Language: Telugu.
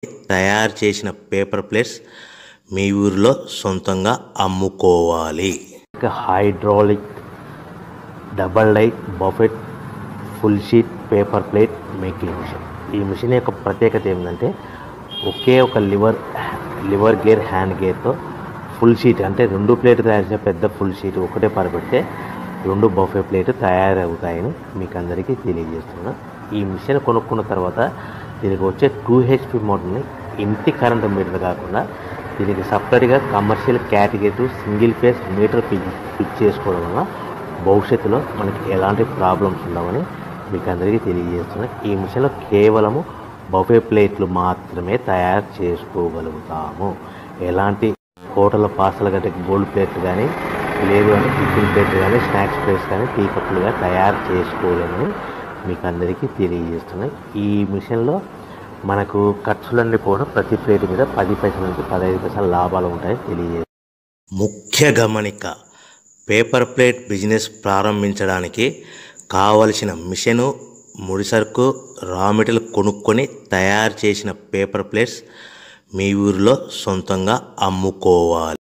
తయారు చేసిన పేపర్ ప్లేట్స్ మీ ఊరిలో సొంతంగా అమ్ముకోవాలి. Hydraulic double die buffet full sheet paper plate making machine. ఈ మిషన్ యొక్క ప్రత్యేకత ఏంటంటే ఒకే ఒక లివర్ గేర్ హ్యాండ్ గేర్తో ఫుల్ షీట్ అంటే 2 ప్లేట్లు తయారు చేసే పెద్ద ఫుల్ షీట్ ఒకటే పరబెడితే 2 బఫే ప్లేట్ తయారవుతాయని మీకు అందరికీ తెలియజేస్తున్నాను. ఈ మిషన్ కొనుక్కున్న తర్వాత దీనికి వచ్చే 2 HP మోటార్ని ఇంటి కరెంట్ మీటర్ కాకుండా దీనికి సపరేట్గా commercial category single phase metre fix చేసుకోవడం వల్ల భవిష్యత్తులో మనకి ఎలాంటి ప్రాబ్లమ్స్ ఉండవని మీకు అందరికీ తెలియజేస్తున్నాను. ఈ మిషన్లో కేవలము బఫే ప్లేట్లు మాత్రమే తయారు చేసుకోగలుగుతాము. ఎలాంటి హోటల్ పార్సల్ గట్టే గోల్డ్ ప్లేట్లు కానీ లేదు అంటే టిఫిన్ ప్లేట్లు కానీ స్నాక్స్ ప్లేట్స్ కానీ టీ కప్పులుగా తయారు చేసుకోలేమని మీకు అందరికీ తెలియజేస్తున్నాయి. ఈ మిషన్లో మనకు ఖర్చులన్నీ కూడా ప్రతి ప్లేట్ మీద 10 పైసల నుంచి 15 పైసల లాభాలు ఉంటాయని తెలియజేస్తుంది. ముఖ్య గమనిక, పేపర్ ప్లేట్ బిజినెస్ ప్రారంభించడానికి కావలసిన మిషను, ముడిసరుకు, రా మెటీరియల్ కొనుక్కొని తయారు చేసిన పేపర్ ప్లేట్స్ మీ ఊరిలో సొంతంగా అమ్ముకోవాలి.